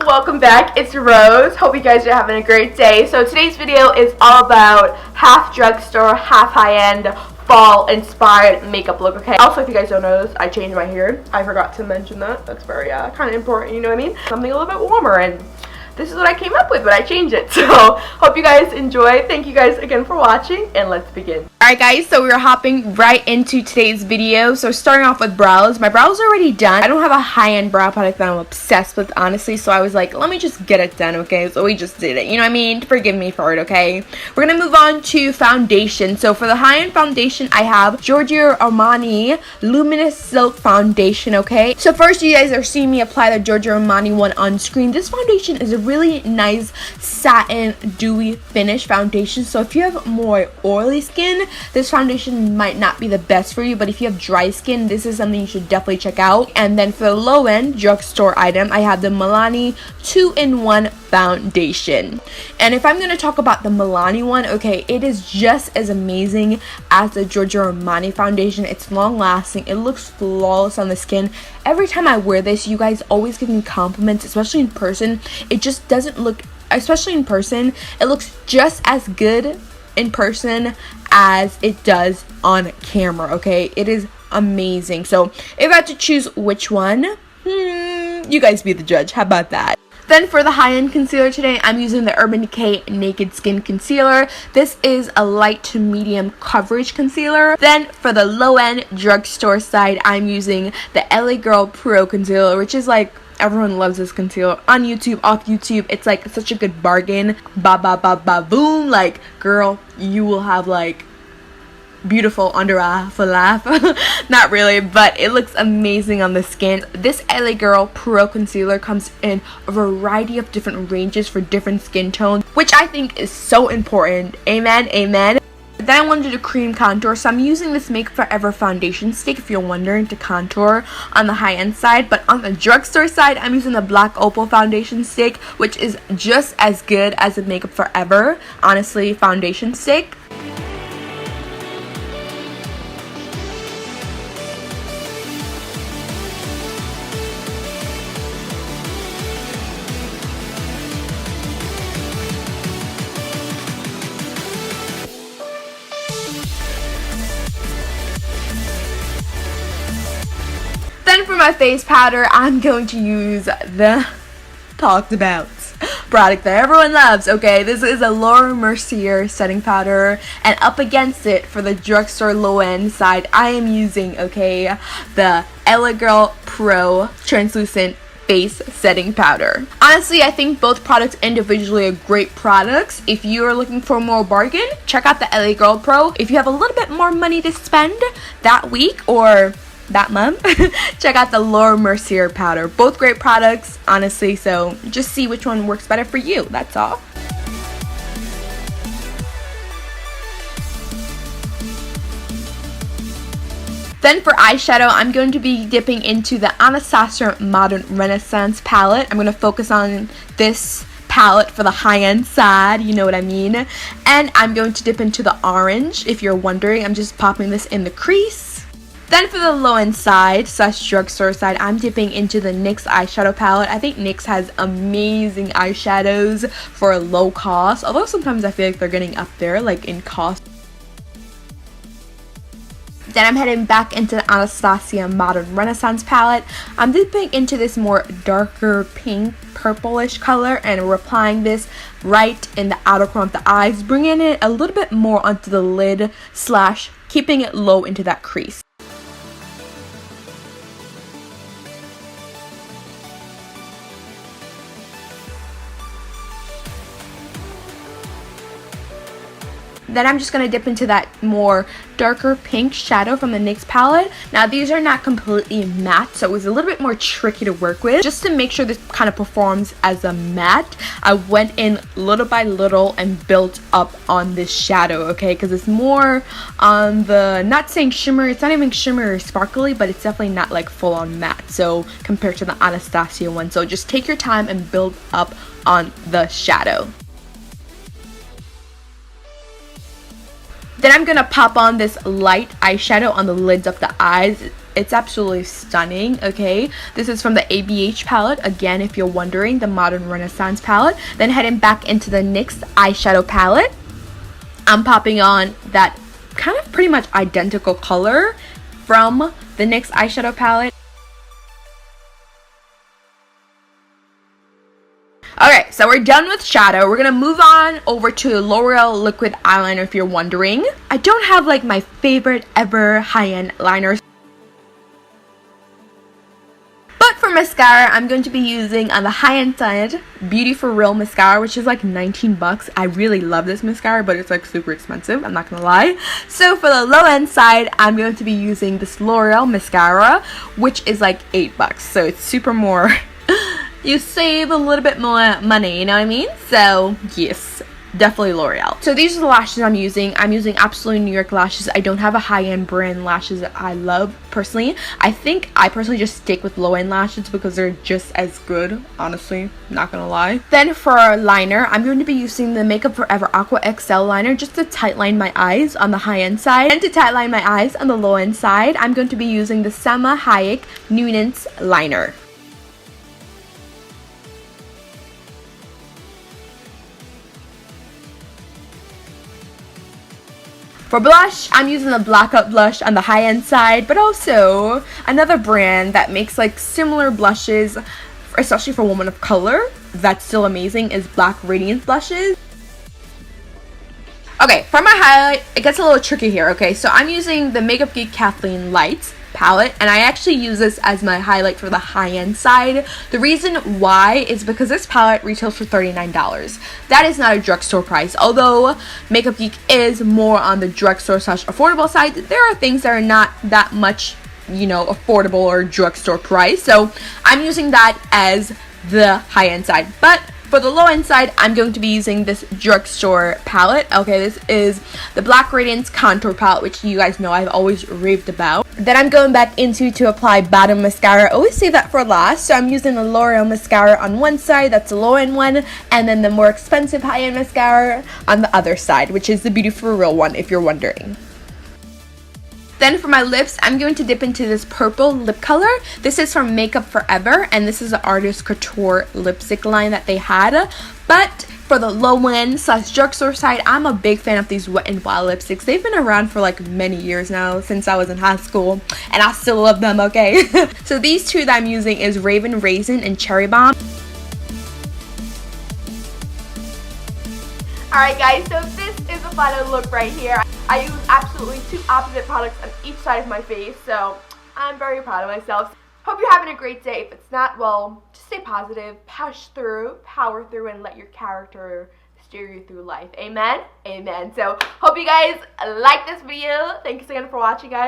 Welcome back, it's Rose. Hope you guys are having a great day. So today's video is all about half drugstore, half high-end, fall-inspired makeup look, okay? Also, if you guys don't notice, I changed my hair. I forgot to mention that. That's very kind of important, you know what I mean? Something a little bit warmer, and this is what I came up with, but I changed it. So, hope you guys enjoy. Thank you guys again for watching, and let's begin. Alright guys, so we're hopping right into today's video. So starting off with brows. My brows are already done. I don't have a high-end brow product that I'm obsessed with, honestly, so I was like, let me just get it done, okay? So we just did it, you know what I mean? Forgive me for it, okay? We're gonna move on to foundation. So for the high-end foundation, I have Girgio Armani Luminous Silk Foundation, okay? So first, you guys are seeing me apply the Girgio Armani one on screen. This foundation is a really nice satin dewy finish foundation. So if you have more oily skin, this foundation might not be the best for you, but if you have dry skin, this is something you should definitely check out. And then for the low end drugstore item, I have the Milani 2-in-1 foundation. And if I'm going to talk about the Milani one, okay, it is just as amazing as the Giorgio Armani foundation. It's long lasting, it looks flawless on the skin. Every time I wear this, you guys always give me compliments, especially in person. It just doesn't look, especially in person, it looks just as good in person as it does on camera, okay? It is amazing. So if I had to choose which one, you guys be the judge. How about that? Then for the high-end concealer today, I'm using the Urban Decay Naked Skin Concealer. This is a light to medium coverage concealer. Then for the low-end drugstore side, I'm using the L.A Girl Pro Concealer, which is like, everyone loves this concealer on YouTube, off YouTube. It's like such a good bargain. Boom. Like, girl, you will have like beautiful under eye for laugh. Not really, but it looks amazing on the skin. This LA Girl Pro Concealer comes in a variety of different ranges for different skin tones, which I think is so important. Amen, amen. Then I wanted to do cream contour, so I'm using this Make Forever foundation stick, if you're wondering, to contour on the high-end side. But on the drugstore side, I'm using the Black Opal foundation stick, which is just as good as the Make Up Forever, honestly, foundation stick. Then for my face powder, I'm going to use the talked about product that everyone loves, okay? This is a Laura Mercier setting powder, and up against it for the drugstore low end side, I am using, okay, the L.A Girl Pro Translucent Face Setting Powder. Honestly, I think both products individually are great products. If you are looking for more bargain, check out the L.A Girl Pro. If you have a little bit more money to spend that week or that month, check out the Laura Mercier powder. Both great products, honestly, so just see which one works better for you, that's all. Then for eyeshadow, I'm going to be dipping into the Anastasia Modern Renaissance palette. I'm going to focus on this palette for the high-end side, you know what I mean. And I'm going to dip into the orange. If you're wondering, I'm just popping this in the crease. Then for the low-end side / drugstore side, I'm dipping into the NYX eyeshadow palette. I think NYX has amazing eyeshadows for a low cost, although sometimes I feel like they're getting up there, like in cost. Then I'm heading back into the Anastasia Modern Renaissance palette. I'm dipping into this more darker pink, purplish color, and we're applying this right in the outer corner of the eyes, bringing it a little bit more onto the lid / keeping it low into that crease. Then I'm just going to dip into that more darker pink shadow from the NYX palette. Now these are not completely matte, so it was a little bit more tricky to work with. Just to make sure this kind of performs as a matte, I went in little by little and built up on this shadow, okay? Because it's more on the, not saying shimmer, it's not even shimmer or sparkly, but it's definitely not like full on matte, so compared to the Anastasia one. So just take your time and build up on the shadow. Then I'm going to pop on this light eyeshadow on the lids of the eyes. It's absolutely stunning, okay? This is from the ABH palette, again, if you're wondering, the Modern Renaissance palette. Then heading back into the NYX eyeshadow palette, I'm popping on that kind of pretty much identical color from the NYX eyeshadow palette. Okay, so we're done with shadow. We're gonna move on over to L'Oreal liquid eyeliner if you're wondering. I don't have like my favorite ever high-end liners. But for mascara, I'm going to be using on the high-end side Beauty For Real mascara, which is like 19 bucks. I really love this mascara, but it's like super expensive, I'm not gonna lie. So for the low-end side, I'm going to be using this L'Oreal mascara, which is like 8 bucks. So it's super more you save a little bit more money, you know what I mean? So yes, definitely L'Oreal. So these are the lashes I'm using. I'm using Absolutely New York lashes. I don't have a high-end brand lashes that I love personally. I think I personally just stick with low-end lashes because they're just as good, honestly, not gonna lie. Then for liner, I'm going to be using the Makeup Forever Aqua XL liner just to tightline my eyes on the high-end side. And to tightline my eyes on the low-end side, I'm going to be using the Salma Hayek Nuance liner. For blush, I'm using the Blackout blush on the high-end side, but also another brand that makes like similar blushes, especially for women of color, that's still amazing, is Black Radiance blushes. Okay, for my highlight, it gets a little tricky here, okay? So I'm using the Makeup Geek Kathleen Lights palette, and I actually use this as my highlight for the high-end side. The reason why is because this palette retails for $39. That is not a drugstore price. Although Makeup Geek is more on the drugstore / affordable side, there are things that are not that much, you know, affordable or drugstore price. So I'm using that as the high-end side. But for the low-end side, I'm going to be using this drugstore palette. Okay, this is the Black Radiance Contour Palette, which you guys know I've always raved about. Then I'm going back into to apply bottom mascara. I always save that for last. So I'm using the L'Oreal mascara on one side, that's the low-end one, and then the more expensive high-end mascara on the other side, which is the Beauty For Real one, if you're wondering. Then for my lips, I'm going to dip into this purple lip color. This is from Makeup Forever, and this is the Artist Couture lipstick line that they had. But for the low-end / drugstore side, I'm a big fan of these Wet n Wild lipsticks. They've been around for like many years now, since I was in high school, and I still love them, okay? So these two that I'm using is Raven Raisin and Cherry Bomb. Alright guys, so this is the final look right here. I use absolutely two opposite products on each side of my face, so I'm very proud of myself. Hope you're having a great day. If it's not, well, just stay positive, push through, power through, and let your character steer you through life. Amen? Amen. So, hope you guys like this video. Thanks again for watching, guys.